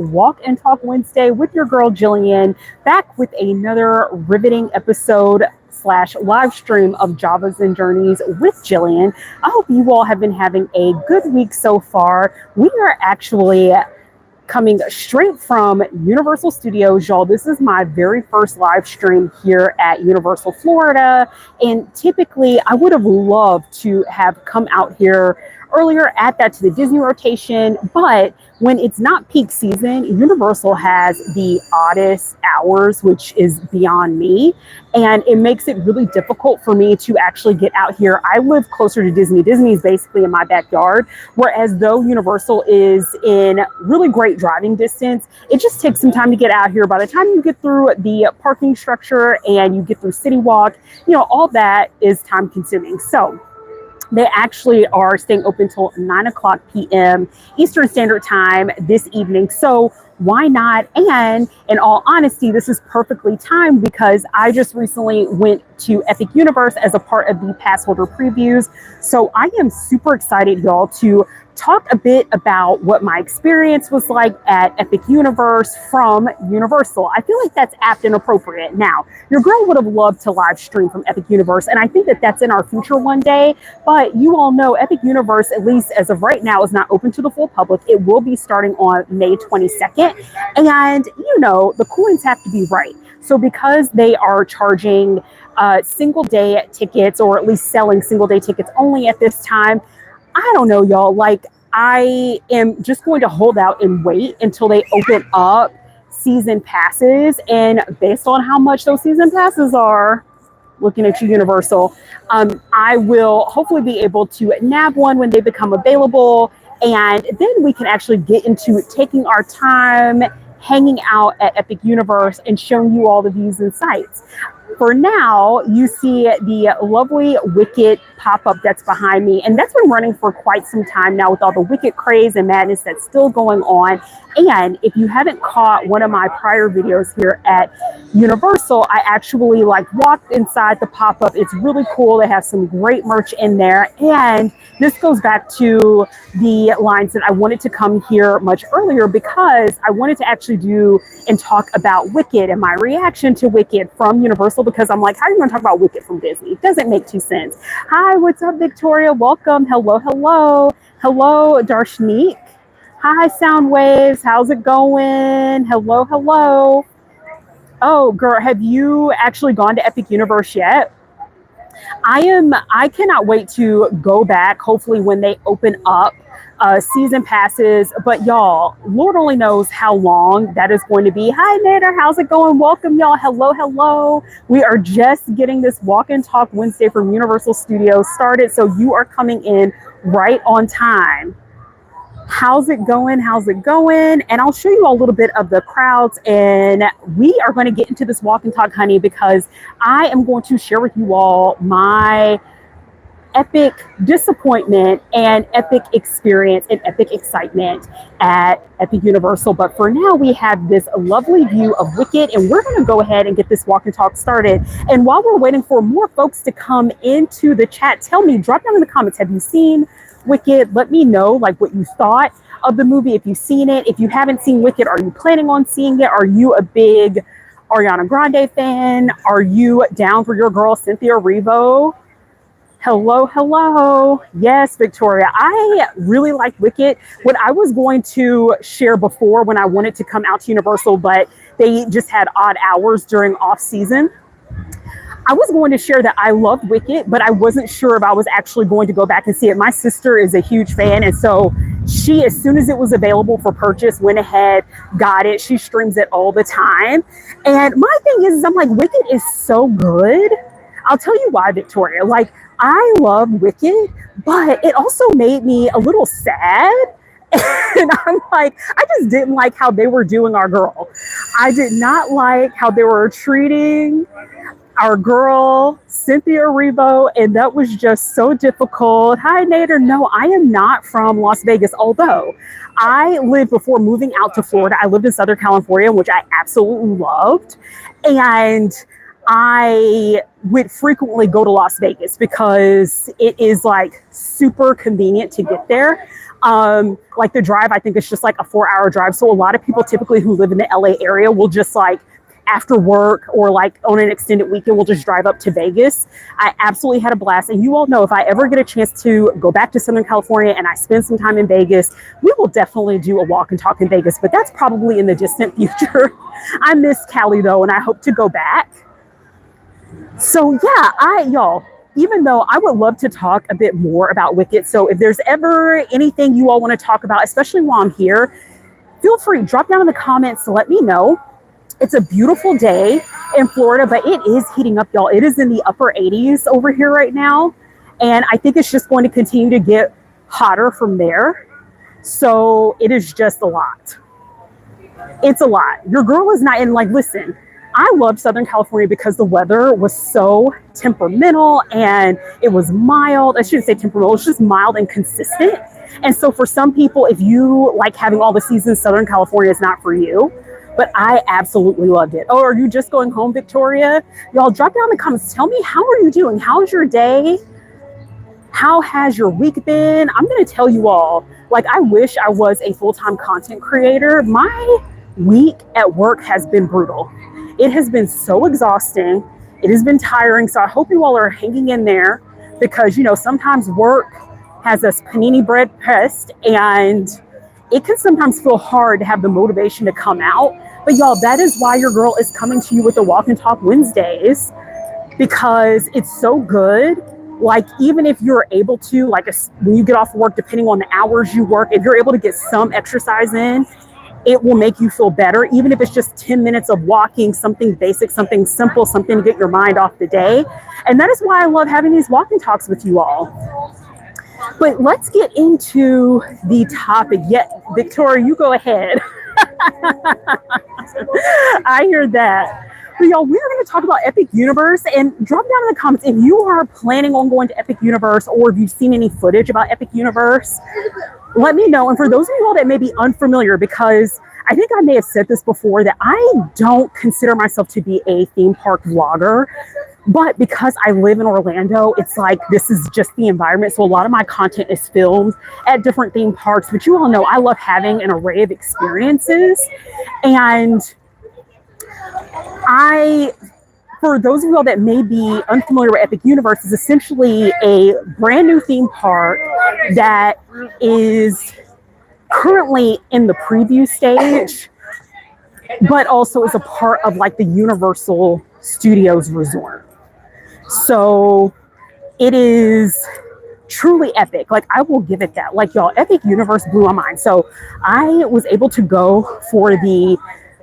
Walk and Talk Wednesday with your girl Jillian, back with another riveting episode slash live stream of Javas and Journeys with Jillian. I hope you all have been having a good week so far. We are actually coming straight from Universal Studios, y'all. This is my very first live stream here at Universal Florida, and typically I would have loved to have come out here earlier, add that to the Disney rotation, but when it's not peak season, Universal has the oddest hours, which is beyond me, and it makes it really difficult for me to actually get out here. I live closer to Disney. Disney is basically in my backyard, whereas though Universal is in really great driving distance, it just takes some time to get out here. By the time you get through the parking structure and you get through City Walk, all that is time consuming. So they actually are staying open till 9 o'clock p.m. Eastern Standard Time this evening. So why not? And in all honesty, this is perfectly timed because I just recently went to Epic Universe as a part of the pass holder previews. So I am super excited, y'all, to talk a bit about what my experience was like at Epic Universe from Universal. I feel like that's apt and appropriate. Now, your girl would have loved to live stream from Epic Universe, and I think that that's in our future one day, but you all know Epic Universe, at least as of right now, is not open to the full public. It will be starting on May 22nd, and the coins have to be right. So because they are charging single day tickets, or at least selling single day tickets only at this time, I don't know, y'all. Like, I am just going to hold out and wait until they open up season passes. And based on how much those season passes are, looking at you, Universal, I will hopefully be able to nab one when they become available. And then we can actually get into taking our time, hanging out at Epic Universe and showing you all the views and sights. For now, you see the lovely Wicked pop-up that's behind me, and that's been running for quite some time now with all the Wicked craze and madness that's still going on. And if you haven't caught one of my prior videos here at Universal, I actually walked inside the pop-up. It's really cool. They have some great merch in there, and this goes back to the lines that I wanted to come here much earlier because I wanted to actually do and talk about Wicked and my reaction to Wicked from Universal, because I'm like, how are you going to talk about Wicked from Disney? It doesn't make too sense. Hi, what's up, Victoria? Welcome. Hello, hello. Hello, Darshneek. Hi, Sound Waves. How's it going? Hello, hello. Oh, girl, have you actually gone to Epic Universe yet? I cannot wait to go back, hopefully when they open up season passes. But y'all, Lord only knows how long that is going to be. Hi, Nader. How's it going? Welcome, y'all. Hello, hello. We are just getting this Walk and Talk Wednesday from Universal Studios started, so you are coming in right on time. How's it going? How's it going? And I'll show you a little bit of the crowds, and we are going to get into this Walk and Talk, honey, because I am going to share with you all my epic disappointment and epic experience and epic excitement at Epic Universal. But for now, we have this lovely view of Wicked, and we're going to go ahead and get this Walk and Talk started. And while we're waiting for more folks to come into the chat, tell me, drop down in the comments, have you seen Wicked? Let me know what you thought of the movie, if you've seen it. If you haven't seen Wicked, are you planning on seeing it? Are you a big Ariana Grande fan? Are you down for your girl Cynthia Erivo? Hello, hello. Yes, Victoria. I really like Wicked. What I was going to share before when I wanted to come out to Universal, but they just had odd hours during off season, I was going to share that I loved Wicked, but I wasn't sure if I was actually going to go back and see it. My sister is a huge fan, and so she, as soon as it was available for purchase, went ahead, got it. She streams it all the time. And my thing is I'm like, Wicked is so good. I'll tell you why, Victoria. I love Wicked, but it also made me a little sad. And I'm like, I just didn't like how they were doing our girl. I did not like how they were treating our girl, Cynthia Erivo, and that was just so difficult. Hi, Nader. No, I am not from Las Vegas, although I lived, before moving out to Florida, I lived in Southern California, which I absolutely loved. And I would frequently go to Las Vegas because it is like super convenient to get there. Like the drive, I think it's just like a 4-hour drive. So a lot of people typically who live in the LA area will just like after work or like on an extended weekend, we'll just drive up to Vegas. I absolutely had a blast. And you all know if I ever get a chance to go back to Southern California and I spend some time in Vegas, we will definitely do a walk and talk in Vegas, but that's probably in the distant future. I miss Cali though, and I hope to go back. So yeah, y'all, even though I would love to talk a bit more about Wicked, so if there's ever anything you all want to talk about, especially while I'm here, feel free, drop down in the comments to let me know. It's a beautiful day in Florida, but it is heating up, y'all. It is in the upper 80s over here right now, and I think it's just going to continue to get hotter from there. So it is just a lot. It's a lot. Your girl is not in, like, listen, I loved Southern California because the weather was so temperamental and it was mild. I shouldn't say temperamental, it's just mild and consistent. And so for some people, if you like having all the seasons, Southern California is not for you. But I absolutely loved it. Oh, are you just going home, Victoria? Y'all drop down in the comments. Tell me, how are you doing? How's your day? How has your week been? I'm going to tell you all, like, I wish I was a full-time content creator. My week at work has been brutal. It has been so exhausting. It has been tiring. So I hope you all are hanging in there because, you know, sometimes work has us panini bread pressed and it can sometimes feel hard to have the motivation to come out. But y'all, that is why your girl is coming to you with the Walk and Talk Wednesdays, because it's so good. Like, even if you're able to, like, when you get off work, depending on the hours you work, if you're able to get some exercise in, it will make you feel better. Even if it's just 10 minutes of walking, something basic, something simple, something to get your mind off the day. And that is why I love having these walking talks with you all. But let's get into the topic. Yeah, Victoria, you go ahead. I hear that. But y'all, we're going to talk about Epic Universe, and drop down in the comments if you are planning on going to Epic Universe or if you've seen any footage about Epic Universe. Let me know. And for those of you all that may be unfamiliar, because I think I may have said this before, that I don't consider myself to be a theme park vlogger. But because I live in Orlando, it's like this is just the environment. So a lot of my content is filmed at different theme parks. But you all know I love having an array of experiences. And for those of you all that may be unfamiliar with Epic Universe, is essentially a brand new theme park that is currently in the preview stage, but also is a part of like the Universal Studios Resort. So it is truly epic. Like, I will give it that. Like, y'all, Epic Universe blew my mind. So I was able to go for the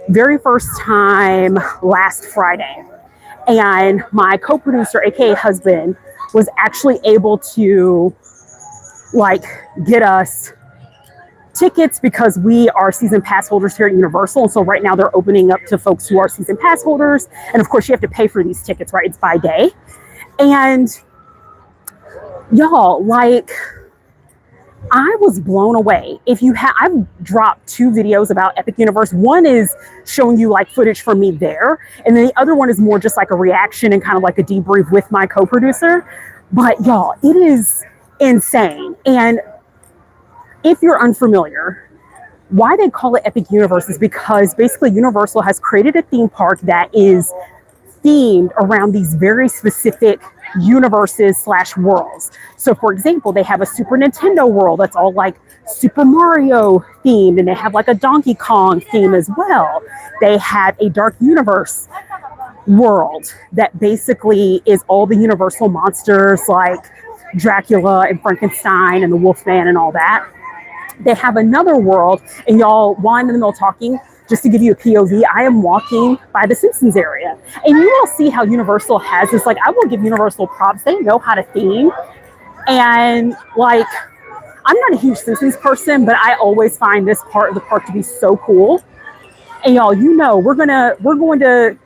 very first time last Friday. And my co-producer, aka husband, was actually able to like get us tickets because we are season pass holders here at Universal. And so right now they're opening up to folks who are season pass holders. And of course you have to pay for these tickets, right? It's by day. And y'all, like, I was blown away. I've dropped 2 videos about Epic Universe. One is showing you like footage from me there. And then the other one is more just like a reaction and kind of like a debrief with my co-producer. But y'all, it is insane. And if you're unfamiliar, why they call it Epic Universe is because basically Universal has created a theme park that is themed around these very specific universes / worlds. So for example, they have a Super Nintendo world that's all like Super Mario themed, and they have like a Donkey Kong theme as well. They have a Dark Universe world that basically is all the Universal monsters like Dracula and Frankenstein and the Wolfman and all that. They have another world, and y'all, while I'm in the middle of talking, just to give you a POV, I am walking by the Simpsons area. And you all see how Universal has this, like, I will give Universal props. They know how to theme. And like, I'm not a huge Simpsons person, but I always find this part of the park to be so cool. And y'all, you know, we're going to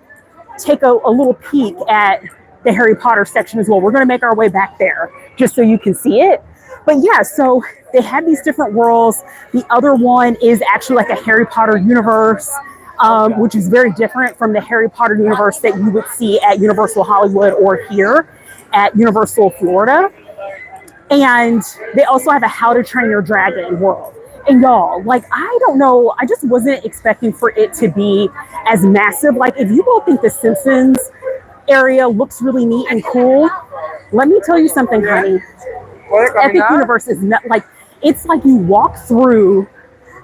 take a little peek at the Harry Potter section as well. We're going to make our way back there just so you can see it. But yeah, so they have these different worlds. The other one is actually like a Harry Potter universe. which is very different from the Harry Potter universe that you would see at Universal Hollywood or here at Universal Florida. And they also have a How to Train Your Dragon world. And y'all, like, I don't know, I just wasn't expecting for it to be as massive. Like, if you all think the Simpsons area looks really neat and cool, let me tell you something, honey. Epic Universe is not like, it's like you walk through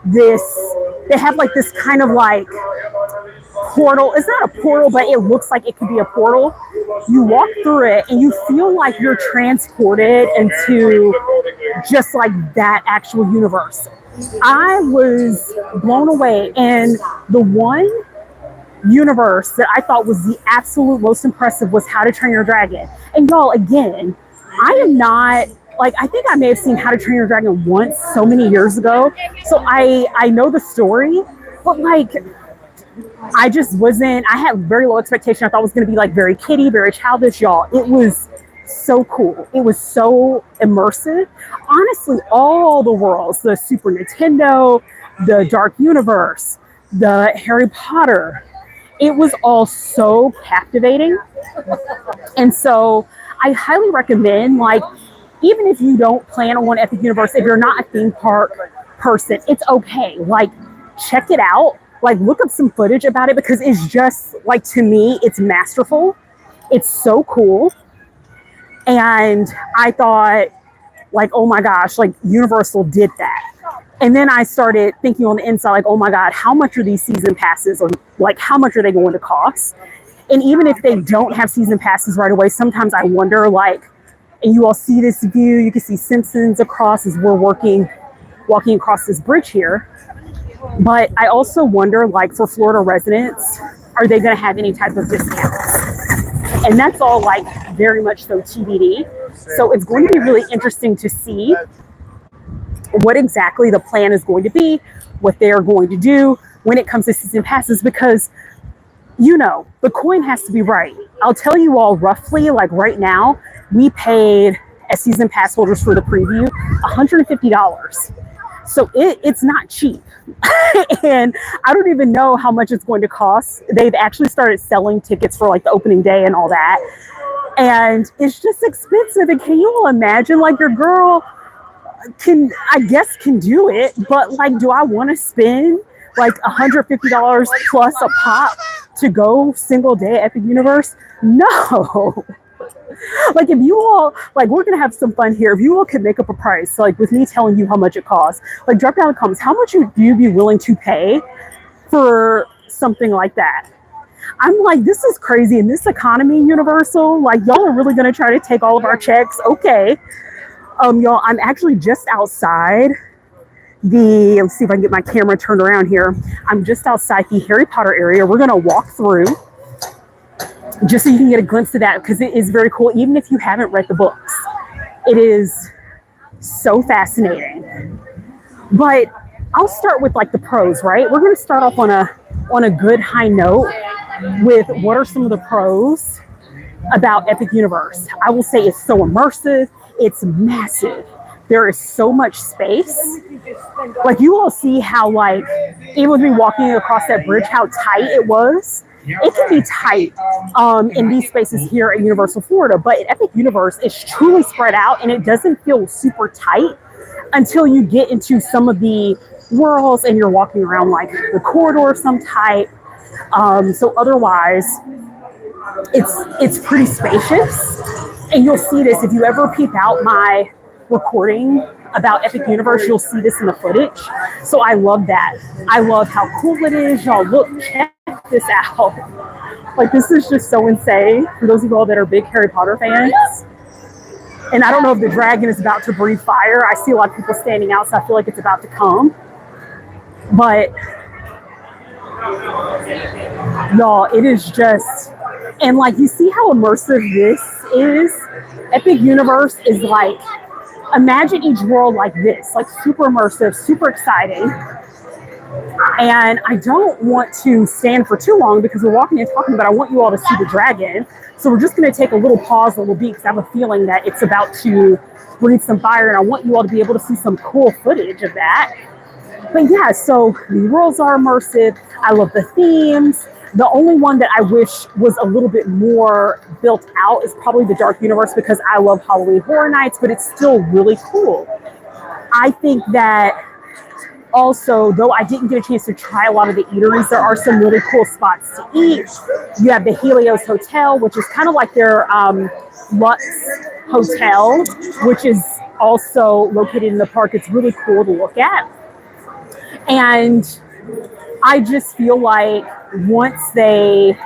this, they have like this kind of like portal. It's not a portal, but it looks like it could be a portal. You walk through it and you feel like you're transported into just like that actual universe. I was blown away. And the one universe that I thought was the absolute most impressive was How to Train Your Dragon. And y'all, again, I am not, like, I think I may have seen How to Train Your Dragon once so many years ago. So I know the story, but like, I just wasn't, I had very low expectation. I thought it was going to be like very kiddie, very childish, y'all. It was so cool. It was so immersive. Honestly, all the worlds, the Super Nintendo, the Dark Universe, the Harry Potter, it was all so captivating. And so I highly recommend, like, even if you don't plan on Epic Universe, if you're not a theme park person, it's okay. Like, check it out. Like, look up some footage about it, because it's just, like, to me, it's masterful. It's so cool. And I thought, like, oh my gosh, like, Universal did that. And then I started thinking on the inside, like, oh my God, how much are these season passes? Or like, how much are they going to cost? And even if they don't have season passes right away, sometimes I wonder, like, and you all see this view, you can see Simpsons across as we're walking across this bridge here. But I also wonder, like, for Florida residents, are they going to have any type of discounts? And that's all, like, very much so TBD. So it's going to be really interesting to see what exactly the plan is going to be, what they're going to do when it comes to season passes, because, you know, the coin has to be right. I'll tell you all roughly, like, right now, we paid, as season pass holders for the preview, $150. So it's not cheap. And I don't even know how much it's going to cost. They've actually started selling tickets for like the opening day and all that. And it's just expensive. And can you all imagine, like, your girl can do it, but like, do I want to spend like $150 plus a pop to go single day at Epic Universe? No. Like, if you all, like, we're gonna have some fun here. If you all could make up a price, like with me telling you how much it costs, like, drop down in the comments, how much would you be willing to pay for something like that? I'm like, this is crazy. In this economy, Universal, like, y'all are really gonna try to take all of our checks? Okay. Y'all, I'm actually just outside let's see if I can get my camera turned around here. I'm just outside the Harry Potter area. We're gonna walk through just so you can get a glimpse of that, because it is very cool. Even if you haven't read the books, it is so fascinating. But I'll start with like the pros, right? We're going to start off on a good high note with what are some of the pros about Epic Universe. I will say it's so immersive. It's massive. There is so much space. Like, you all see how, like, even with me walking across that bridge, how tight it was. It can be tight in these spaces here at Universal Florida, but at Epic Universe, it's truly spread out and it doesn't feel super tight until you get into some of the worlds and you're walking around like the corridor of some type. So otherwise, it's pretty spacious. And you'll see this if you ever peep out my recording about Epic Universe, you'll see this in the footage. So I love that. I love how cool it is. Y'all, look, check this out. Like, this is just so insane for those of you all that are big Harry Potter fans. And I don't know if the dragon is about to breathe fire. I see a lot of people standing out, so I feel like it's about to come. But y'all, it is just, and like, you see how immersive this is? Epic Universe is like, imagine each world like this, like super immersive, super exciting. And I don't want to stand for too long because we're walking and talking, but I want you all to see the dragon. So we're just going to take a little pause, a little beat, because I have a feeling that it's about to breathe some fire, and I want you all to be able to see some cool footage of that. But yeah, so the worlds are immersive. I love the themes. The only one that I wish was a little bit more built out is probably the Dark Universe, because I love Halloween Horror Nights, but it's still really cool. I think that also, though I didn't get a chance to try a lot of the eateries, there are some really cool spots to eat. You have the Helios Hotel, which is kind of like their Lux Hotel, which is also located in the park. It's really cool to look at. And I just feel like once they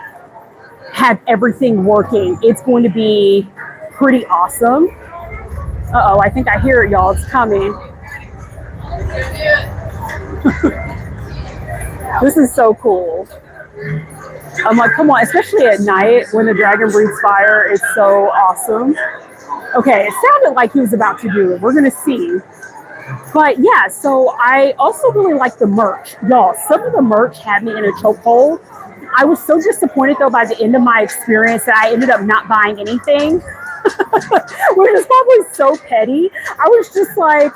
have everything working, it's going to be pretty awesome. Uh-oh, I think I hear it, y'all. It's coming. This is so cool. I'm like, come on, especially at night when the dragon breathes fire. It's so awesome. Okay, it sounded like he was about to do it. We're going to see. But yeah, so I also really like the merch. Y'all, some of the merch had me in a chokehold. I was so disappointed, though, by the end of my experience that I ended up not buying anything, which is probably so petty. I was just like,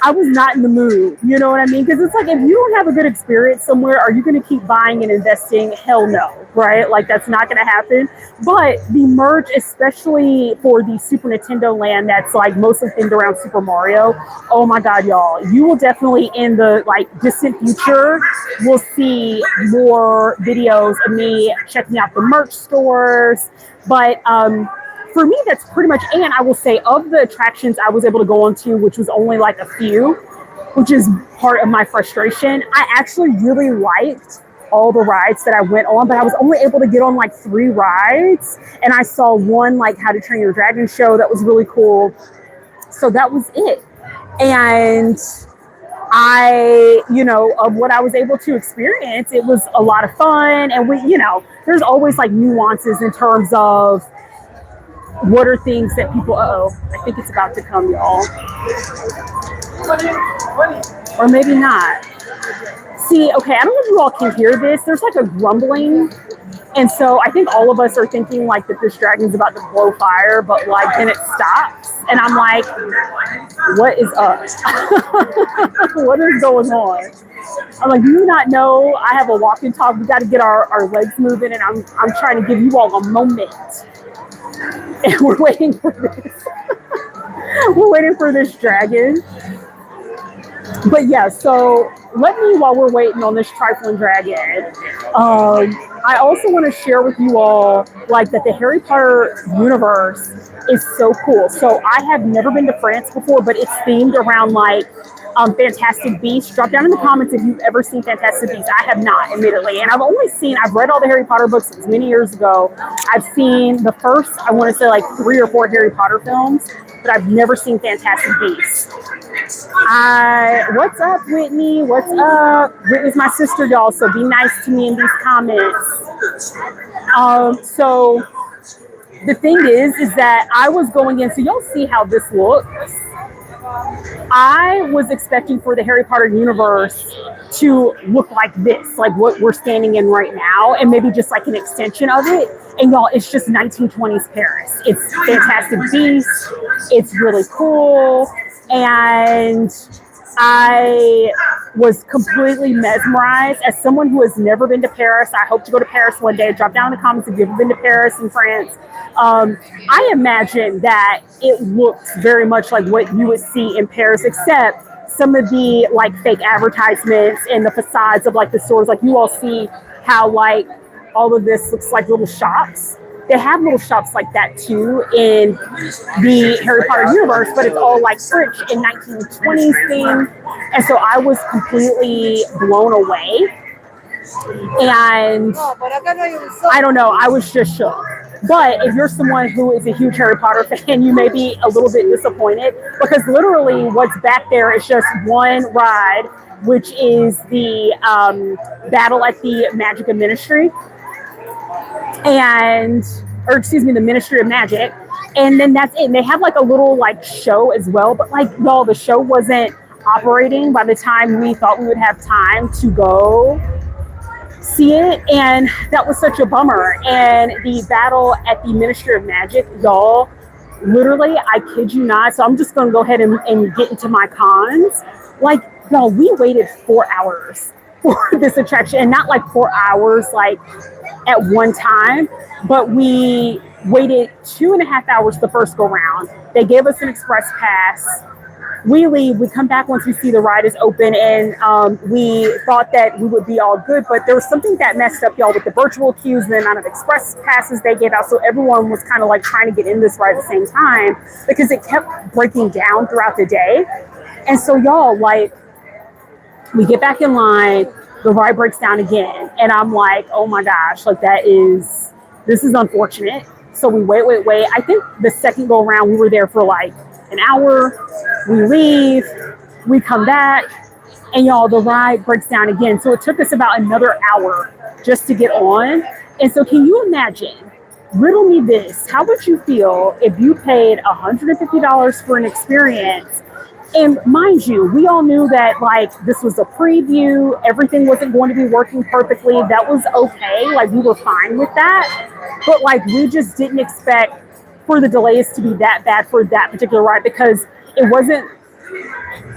I was not in the mood. You know what I mean? Because it's like, if you don't have a good experience somewhere, are you going to keep buying and investing? Hell no, right? Like, that's not going to happen. But the merch, especially for the Super Nintendo land that's like mostly themed around Super Mario, oh my God, y'all, you will definitely in the like distant future will see more videos of me checking out the merch stores. But for me, that's pretty much, and I will say, of the attractions I was able to go on to, which was only like a few, which is part of my frustration, I actually really liked all the rides that I went on, but I was only able to get on like 3 rides, and I saw one like How to Train Your Dragon show that was really cool. So that was it. And I, of what I was able to experience, it was a lot of fun. And there's always like nuances in terms of what are things that people, I think it's about to come, y'all. Or maybe not. See, okay, I don't know if you all can hear this. There's like a grumbling. And so I think all of us are thinking like that this dragon's about to blow fire, but like then it stops. And I'm like, what is up? What is going on? I'm like, do you not know I have a walk and talk? We got to get our legs moving, and I'm trying to give you all a moment. And we're waiting for this. We're waiting for this dragon. But yeah, so let me, while we're waiting on this trifling dragon, I also want to share with you all like that the Harry Potter universe is so cool. So I have never been to France before, but it's themed around like Fantastic Beasts. Drop down in the comments if you've ever seen Fantastic Beasts. I have not, admittedly. And I've read all the Harry Potter books. It was many years ago. I've seen the first, I want to say like 3 or 4 Harry Potter films, but I've never seen Fantastic Beasts. What's up, Whitney? What's up? Whitney's my sister, y'all, so be nice to me in these comments. So the thing is that I was going in, so y'all see how this looks. I was expecting for the Harry Potter universe to look like this, like what we're standing in right now, and maybe just like an extension of it. And y'all, it's just 1920s Paris. It's Fantastic Beasts. It's really cool. And I was completely mesmerized. As someone who has never been to Paris, I hope to go to Paris one day. Drop down in the comments if you've ever been to Paris in France. I imagine that it looks very much like what you would see in Paris, except some of the like fake advertisements and the facades of like the stores. Like you all see how like all of this looks like little shops. They have little shops like that too in the Harry Potter universe, but it's all like French in 1920s theme. And so I was completely blown away. And I don't know, I was just shook. But if you're someone who is a huge Harry Potter fan, you may be a little bit disappointed, because literally what's back there is just one ride, which is the battle at the Magica Ministry. The Ministry of Magic. And then that's it. And they have like a little like show as well. But like, y'all, the show wasn't operating by the time we thought we would have time to go see it. And that was such a bummer. And the battle at the Ministry of Magic, y'all, literally, I kid you not. So I'm just going to go ahead and get into my cons. Like, y'all, we waited 4 hours for this attraction, and not like 4 hours like at one time, but we waited 2.5 hours the first go round. They gave us an express pass. We leave, we come back once we see the ride is open, and we thought that we would be all good, but there was something that messed up, y'all, with the virtual queues and the amount of express passes they gave out. So everyone was kind of like trying to get in this ride at the same time because it kept breaking down throughout the day. And so, y'all, like, we get back in line, the ride breaks down again, and I'm like, oh my gosh, like this is unfortunate. So we wait. I think the second go around, we were there for like an hour. We leave, we come back, and y'all, the ride breaks down again. So it took us about another hour just to get on. And so can you imagine, riddle me this, how would you feel if you paid $150 for an experience? And mind you, we all knew that like this was a preview, everything wasn't going to be working perfectly. That was okay, like we were fine with that. But like we just didn't expect for the delays to be that bad for that particular ride, because it wasn't,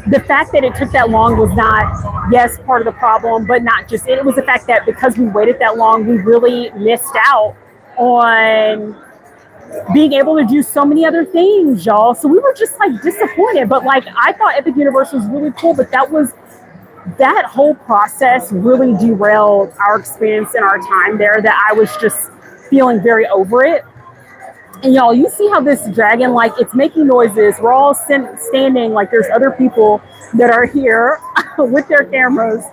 the fact that it took that long was not, yes, part of the problem, but not just it. It was the fact that because we waited that long, we really missed out on being able to do so many other things, y'all. So we were just like disappointed. But like I thought Epic Universe was really cool, but that whole process really derailed our experience and our time there, that I was just feeling very over it. And y'all, you see how this dragon, like it's making noises. We're all standing, like there's other people that are here with their cameras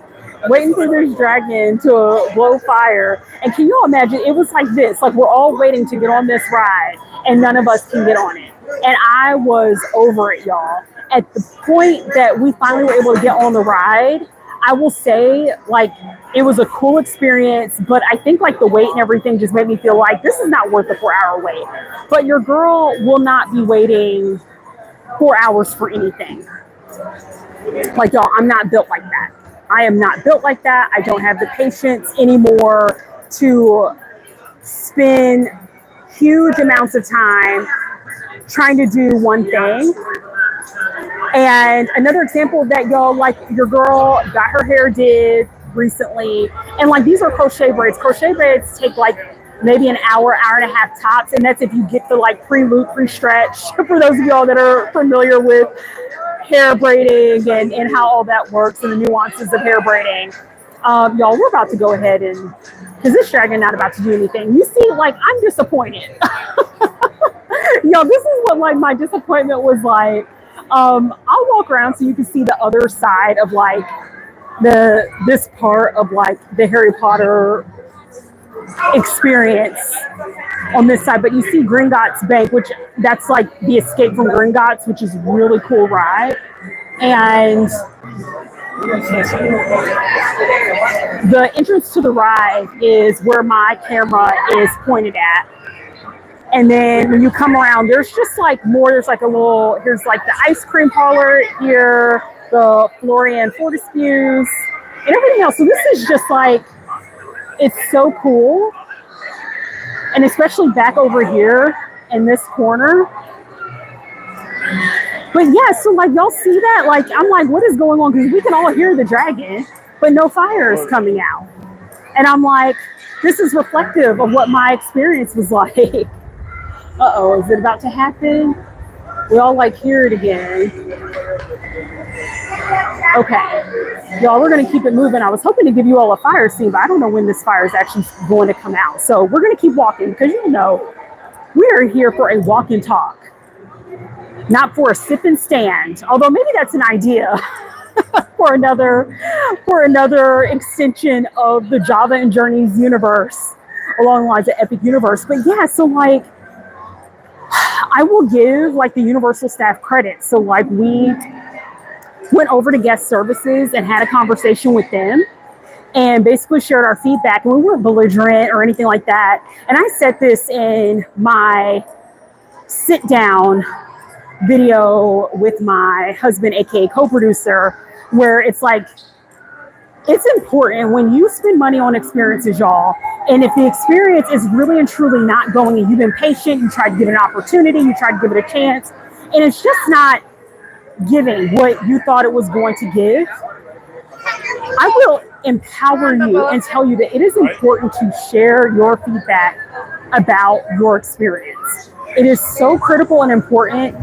waiting for this dragon to blow fire. And can you imagine, it was like this, like we're all waiting to get on this ride and none of us can get on it. And I was over it, y'all. At the point that we finally were able to get on the ride, I will say, like, it was a cool experience, but I think like the wait and everything just made me feel like this is not worth a 4-hour wait. But your girl will not be waiting 4 hours for anything. Like, y'all, I'm not built like that. I am not built like that. I don't have the patience anymore to spend huge amounts of time trying to do one thing. And another example of that, y'all, like your girl got her hair did recently, and like these are crochet braids. Crochet braids take like maybe an hour, hour and a half tops, and that's if you get the like pre-loop, pre-stretch. For those of y'all that are familiar with hair braiding and how all that works and the nuances of hair braiding, y'all, we're about to go ahead and, because this dragon not about to do anything. You see, like I'm disappointed. Y'all, this is what like my disappointment was like. I'll walk around so you can see the other side of like this part of like the Harry Potter experience on this side. But you see Gringotts Bank, which that's like the Escape from Gringotts, which is a really cool ride. And the entrance to the ride is where my camera is pointed at. And then when you come around, there's just like more, there's like here's like the ice cream parlor here, the Florian Fortescues, and everything else. So this is just like, it's so cool. And especially back over here in this corner. But yeah, so like y'all see that? Like, I'm like, what is going on? Because we can all hear the dragon, but no fire is coming out. And I'm like, this is reflective of what my experience was like. Uh-oh, is it about to happen? We all like hear it again. Okay, y'all, we're gonna keep it moving. I was hoping to give you all a fire scene, but I don't know when this fire is actually going to come out. So we're gonna keep walking because you know, we are here for a walk and talk, not for a sip and stand. Although maybe that's an idea for another extension of the Java and Journeys universe along the lines of Epic Universe. But yeah, so like, I will give like the Universal staff credit. So like we went over to guest services and had a conversation with them and basically shared our feedback. And we weren't belligerent or anything like that. And I said this in my sit down video with my husband, aka co-producer, where it's like, it's important when you spend money on experiences, y'all, and if the experience is really and truly not going and you've been patient, you tried to give it an opportunity, you tried to give it a chance, and it's just not giving what you thought it was going to give, I will empower you and tell you that it is important to share your feedback about your experience. It is so critical and important.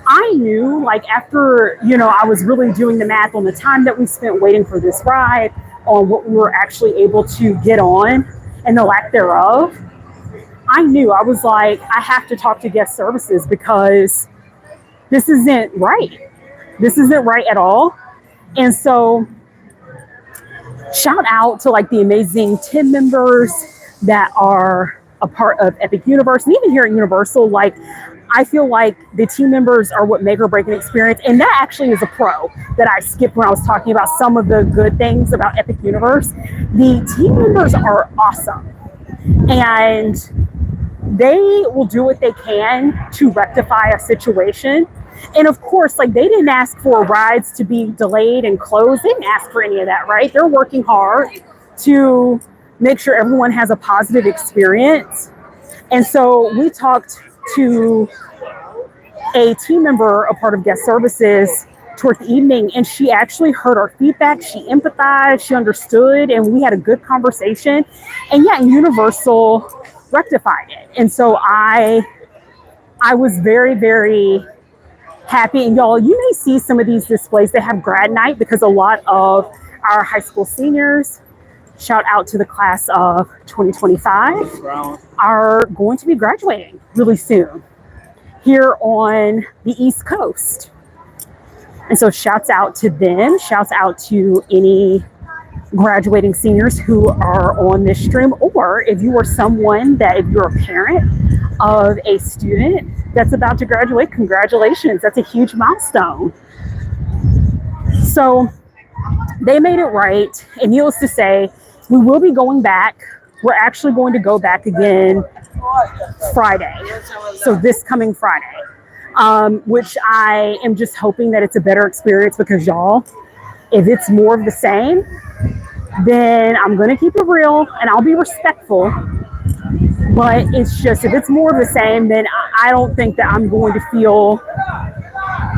I knew, like, after, I was really doing the math on the time that we spent waiting for this ride, on what we were actually able to get on and the lack thereof, I knew, I was like, I have to talk to guest services because this isn't right. This isn't right at all. And so shout out to like the amazing team members that are a part of Epic Universe, and even here at Universal, like, I feel like the team members are what make or break an experience. And that actually is a pro that I skipped when I was talking about some of the good things about Epic Universe. The team members are awesome, and they will do what they can to rectify a situation. And of course, like, they didn't ask for rides to be delayed and closed. They didn't ask for any of that, right? They're working hard to make sure everyone has a positive experience. And so we talked to a team member, a part of guest services, towards the evening, and she actually heard our feedback. She empathized, she understood, and we had a good conversation. And yeah, Universal rectified it. And so I was very, very happy. And y'all, you may see some of these displays. They have grad night because a lot of our high school seniors, shout out to the class of 2025, are going to be graduating really soon here on the East Coast. And so shouts out to them, shouts out to any graduating seniors who are on this stream, or if you are someone that, if you're a parent of a student that's about to graduate, congratulations, that's a huge milestone. So they made it right, and needless to say, we will be going back. We're actually going to go back again Friday, so this coming Friday, which I am just hoping that it's a better experience, because y'all, if it's more of the same, then I'm going to keep it real and I'll be respectful. But it's just, if it's more of the same, then I don't think that I'm going to feel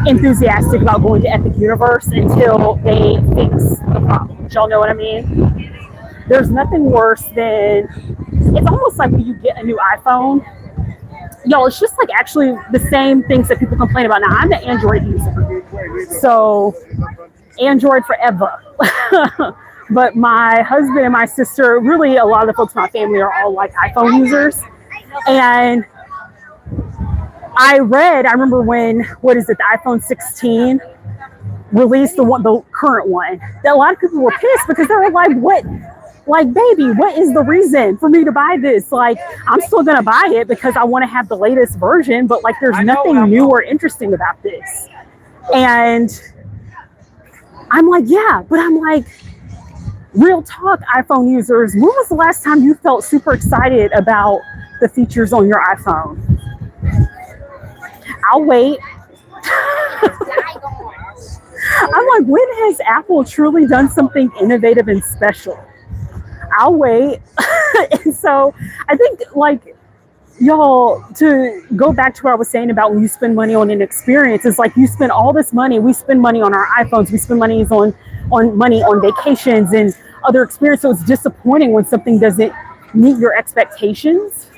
enthusiastic about going to Epic Universe until they fix the problems. Y'all know what I mean? There's nothing worse than, it's almost like when you get a new iPhone. Y'all, it's just like actually the same things that people complain about. Now, I'm an Android user, so Android forever. But my husband and my sister, really a lot of the folks in my family, are all like iPhone users. And I remember when, the iPhone 16 released the current one, that a lot of people were pissed because they were like, what? Like, baby, what is the reason for me to buy this? Like, I'm still going to buy it because I want to have the latest version, but like, there's nothing new or interesting about this. And I'm like, yeah, but I'm like, real talk, iPhone users, when was the last time you felt super excited about the features on your iPhone? I'll wait. I'm like, when has Apple truly done something innovative and special? I'll wait. And so I think, like, y'all, to go back to what I was saying about when you spend money on an experience, it's like you spend all this money. We spend money on our iPhones. We spend money on vacations and other experiences. So it's disappointing when something doesn't meet your expectations.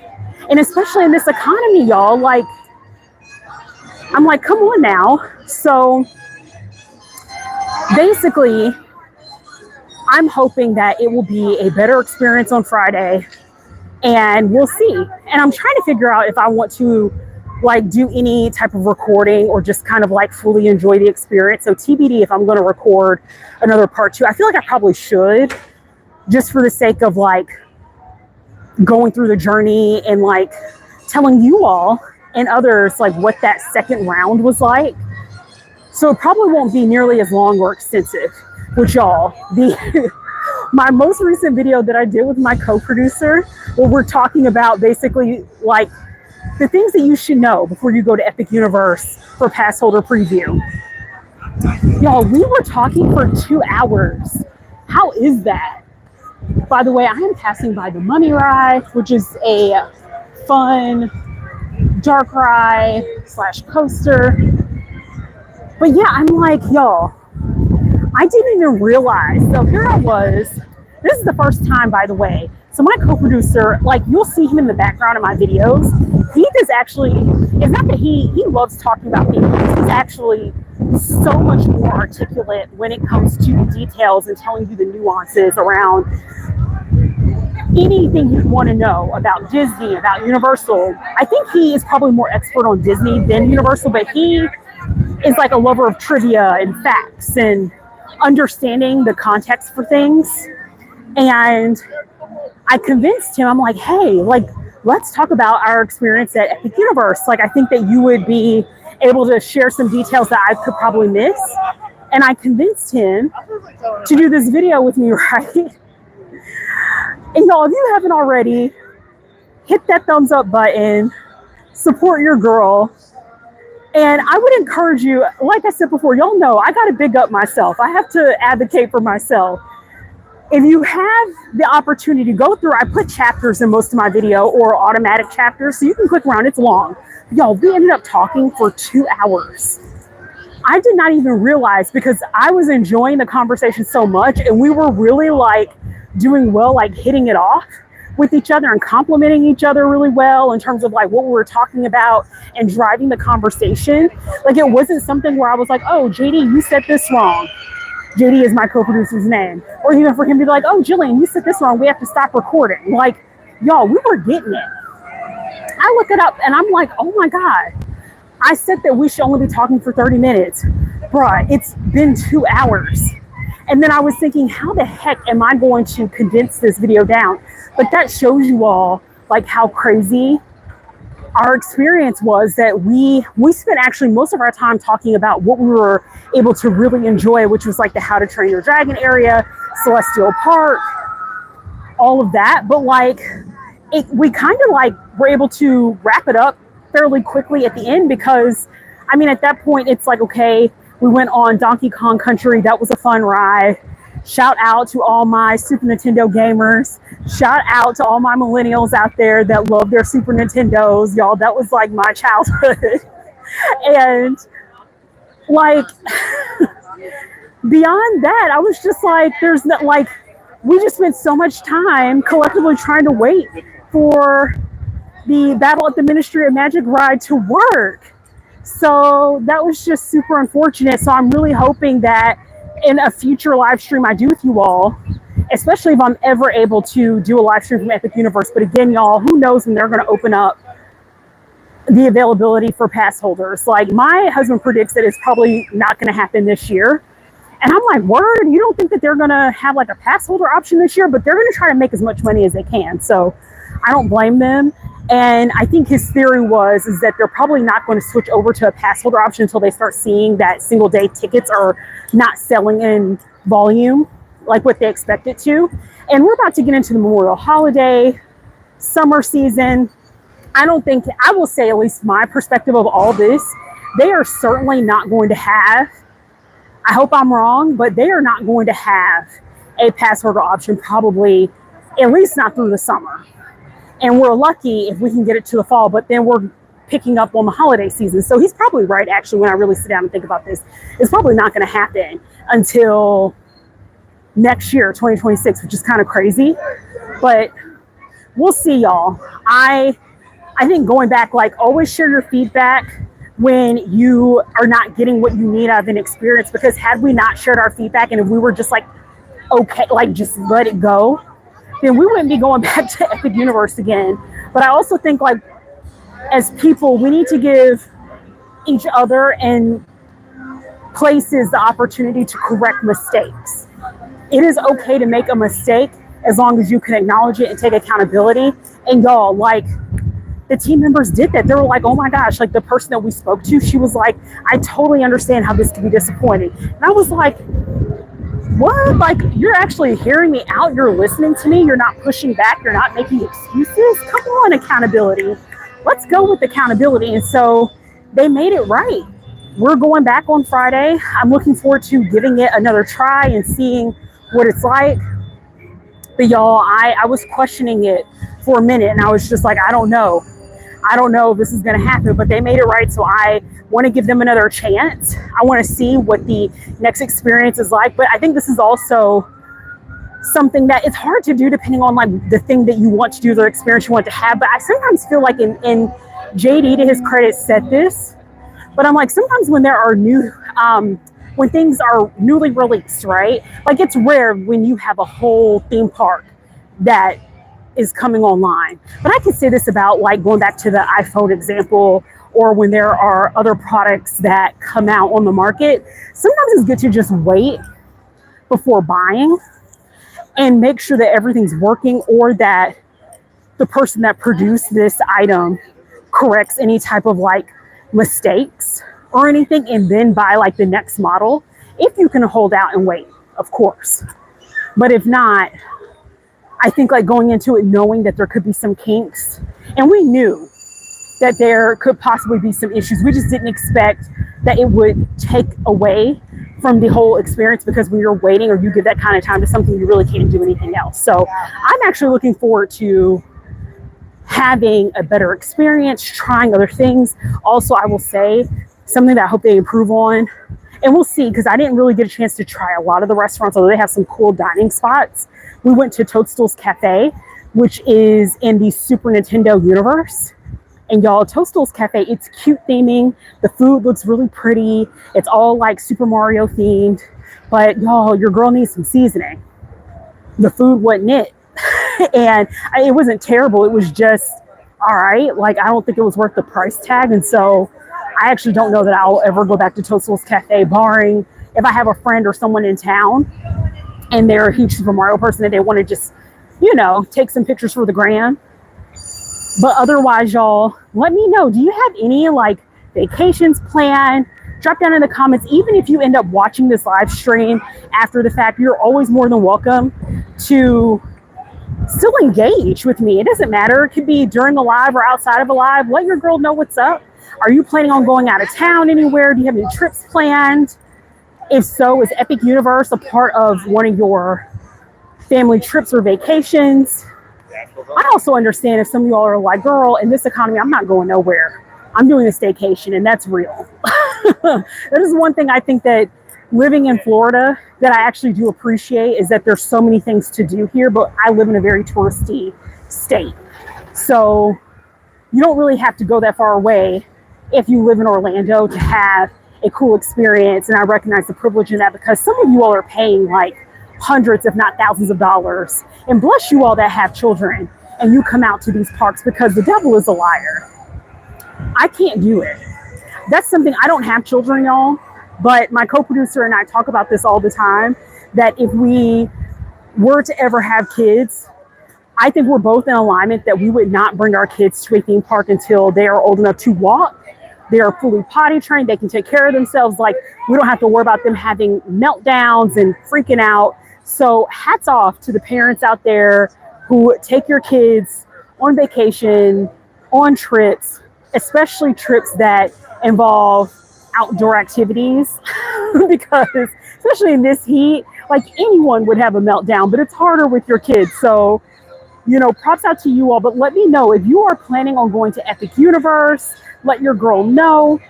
And especially in this economy, y'all, like, I'm like, come on now. So basically, I'm hoping that it will be a better experience on Friday, and we'll see. And I'm trying to figure out if I want to like do any type of recording or just kind of like fully enjoy the experience. So TBD if I'm going to record another part 2. I feel like I probably should, just for the sake of like going through the journey and like telling you all and others like what that second round was like. So it probably won't be nearly as long or extensive. With y'all, my most recent video that I did with my co-producer, where we're talking about basically like the things that you should know before you go to Epic Universe for pass holder preview. Y'all, we were talking for 2 hours. How is that? By the way, I am passing by the Mummy Ride, which is a fun dark ride / coaster. But yeah, I'm like, y'all, I didn't even realize. So here I was. This is the first time, by the way. So my co-producer, like, you'll see him in the background of my videos. He does actually, it's not that he loves talking about things. He's actually so much more articulate when it comes to the details and telling you the nuances around anything you want to know about Disney, about Universal. I think he is probably more expert on Disney than Universal, but he is like a lover of trivia and facts and understanding the context for things. And I convinced him, I'm like, hey, like, let's talk about our experience at Epic Universe. Like, I think that you would be able to share some details that I could probably miss. And I convinced him to do this video with me, right? And y'all, if you haven't already, hit that thumbs up button, support your girl. And I would encourage you, like I said before, y'all know I got to big up myself. I have to advocate for myself. If you have the opportunity to go through, I put chapters in most of my video, or automatic chapters, so you can click around. It's long. Y'all, we ended up talking for 2 hours. I did not even realize, because I was enjoying the conversation so much, and we were really like doing well, like hitting it off with each other and complimenting each other really well in terms of like what we were talking about and driving the conversation. Like, it wasn't something where I was like, oh, JD, you said this wrong. JD is my co-producer's name. Or even for him to be like, oh, Jillian, you said this wrong. We have to stop recording. Like, y'all, we were getting it. I look it up and I'm like, oh my God. I said that we should only be talking for 30 minutes. Bruh, it's been 2 hours. And then I was thinking, how the heck am I going to condense this video down? But that shows you all like how crazy our experience was, that we spent actually most of our time talking about what we were able to really enjoy, which was like the How to Train Your Dragon area, Celestial Park, all of that. But like, we kind of like were able to wrap it up fairly quickly at the end, because I mean, at that point it's like, okay, we went on Donkey Kong Country. That was a fun ride. Shout out to all my Super Nintendo gamers. Shout out to all my millennials out there that love their Super Nintendos. Y'all, that was like my childhood. And like, beyond that, I was just like, there's not, like, we just spent so much time collectively trying to wait for the Battle at the Ministry of Magic ride to work. So that was just super unfortunate. So I'm really hoping that in a future live stream I do with you all, especially if I'm ever able to do a live stream from Epic Universe. But again, y'all, who knows when they're going to open up the availability for pass holders. Like, my husband predicts that it's probably not going to happen this year. And I'm like, word, you don't think that they're going to have like a pass holder option this year? But they're going to try to make as much money as they can. So I don't blame them. And I think his theory is that they're probably not going to switch over to a pass holder option until they start seeing that single day tickets are not selling in volume like what they expect it to. And we're about to get into the Memorial holiday, summer season. I will say, at least my perspective of all this, they are certainly not going to have, I hope I'm wrong, but they are not going to have a pass holder option, probably at least not through the summer. And we're lucky if we can get it to the fall, but then we're picking up on the holiday season. So he's probably right, actually, when I really sit down and think about this. It's probably not going to happen until next year, 2026, which is kind of crazy. But we'll see, y'all. I think going back, like, always share your feedback when you are not getting what you need out of an experience. Because had we not shared our feedback, and if we were just like, okay, like just let it go, then we wouldn't be going back to Epic Universe again. But I also think, like, as people, we need to give each other and places the opportunity to correct mistakes. It is okay to make a mistake as long as you can acknowledge it and take accountability. And y'all, like, the team members did that. They were like, oh my gosh, like the person that we spoke to, she was like, I totally understand how this can be disappointing. And I was like, what? Like, you're actually hearing me out. You're listening to me. You're not pushing back. You're not making excuses. Come on, accountability. Let's go with accountability. And so they made it right. We're going back on Friday. I'm looking forward to giving it another try and seeing what it's like. But y'all, I was questioning it for a minute, and I was just like, I don't know if this is going to happen, but they made it right. So I want to give them another chance. I want to see what the next experience is like. But I think this is also something that it's hard to do depending on like the thing that you want to do, the experience you want to have. But I sometimes feel like in JD, to his credit, said this, but I'm like, sometimes when there are new, when things are newly released, right? Like it's rare when you have a whole theme park that is coming online. But I can say this about like going back to the iPhone example, or when there are other products that come out on the market, sometimes it's good to just wait before buying and make sure that everything's working, or that the person that produced this item corrects any type of like mistakes or anything, and then buy like the next model, if you can hold out and wait, of course. But if not, I think like going into it knowing that there could be some kinks, and we knew that there could possibly be some issues. We just didn't expect that it would take away from the whole experience, because when you're waiting or you give that kind of time to something, you really can't do anything else. So I'm actually looking forward to having a better experience, trying other things. Also, I will say something that I hope they improve on, and we'll see, because I didn't really get a chance to try a lot of the restaurants, although they have some cool dining spots. We went to Toadstool's Cafe, which is in the Super Nintendo universe. And y'all, Toadstool's Cafe, it's cute theming. The food looks really pretty. It's all like Super Mario themed. But y'all, your girl needs some seasoning. The food wasn't it. And it wasn't terrible. It was just all right. Like, I don't think it was worth the price tag. And so I actually don't know that I'll ever go back to Toadstool's Cafe, barring if I have a friend or someone in town and they're a huge Super Mario person and they want to just, you know, take some pictures for the gram. But otherwise, y'all, let me know. Do you have any like vacations planned? Drop down in the comments. Even if you end up watching this live stream after the fact, you're always more than welcome to still engage with me. It doesn't matter. It could be during the live or outside of a live. Let your girl know what's up. Are you planning on going out of town anywhere? Do you have any trips planned? If so, is Epic Universe a part of one of your family trips or vacations? I also understand if some of y'all are like, girl, in this economy, I'm not going nowhere. I'm doing a staycation, and that's real. That is one thing I think that living in Florida that I actually do appreciate, is that there's so many things to do here, but I live in a very touristy state. So you don't really have to go that far away if you live in Orlando to have a cool experience. And I recognize the privilege in that, because some of you all are paying like hundreds, if not thousands of dollars. And bless you all that have children and you come out to these parks, because the devil is a liar. I can't do it. That's something, I don't have children, y'all, but my co-producer and I talk about this all the time, that if we were to ever have kids, I think we're both in alignment that we would not bring our kids to a theme park until they are old enough to walk. They are fully potty trained. They can take care of themselves. Like, we don't have to worry about them having meltdowns and freaking out. So hats off to the parents out there who take your kids on vacation, on trips, especially trips that involve outdoor activities, because especially in this heat, like anyone would have a meltdown, but it's harder with your kids. So, you know, props out to you all, but let me know if you are planning on going to Epic Universe. Let your girl know.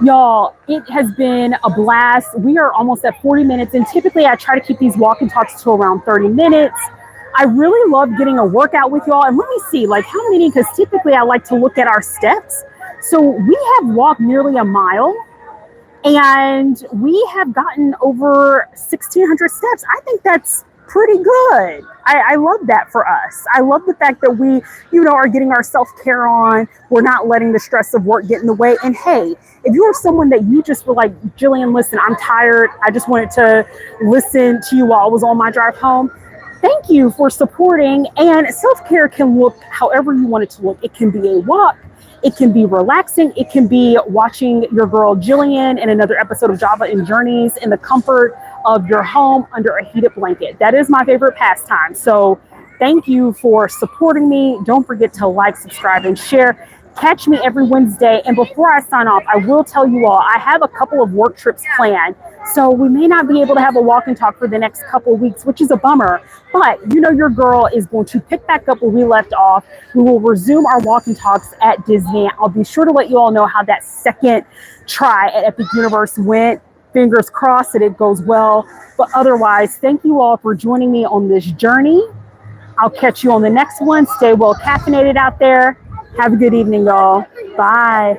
Y'all, it has been a blast. We are almost at 40 minutes, and typically I try to keep these walk and talks to around 30 minutes. I really love getting a workout with y'all. And let me see, like, how many, because typically I like to look at our steps. So we have walked nearly a mile, and we have gotten over 1,600 steps. I think that's pretty good. I love that for us. I love the fact that we, you know, are getting our self-care on. We're not letting the stress of work get in the way. And hey, if you are someone that you just were like, Jillian, listen, I'm tired, I just wanted to listen to you while I was on my drive home, thank you for supporting. And self-care can look however you want it to look. It can be a walk. It can be relaxing. It can be watching your girl Jillian in another episode of Java and Journeys in the comfort of your home under a heated blanket. That is my favorite pastime. So thank you for supporting me. Don't forget to like, subscribe, and share. Catch me every Wednesday. And before I sign off, I will tell you all, I have a couple of work trips planned So we may not be able to have a walk and talk for the next couple of weeks, which is a bummer. But you know your girl is going to pick back up where we left off. We will resume our walk and talks at Disney. I'll be sure to let you all know how that second try at Epic Universe went. Fingers crossed that it goes well. But otherwise, thank you all for joining me on this journey. I'll catch you on the next one. Stay well caffeinated out there. Have a good evening, y'all. Bye.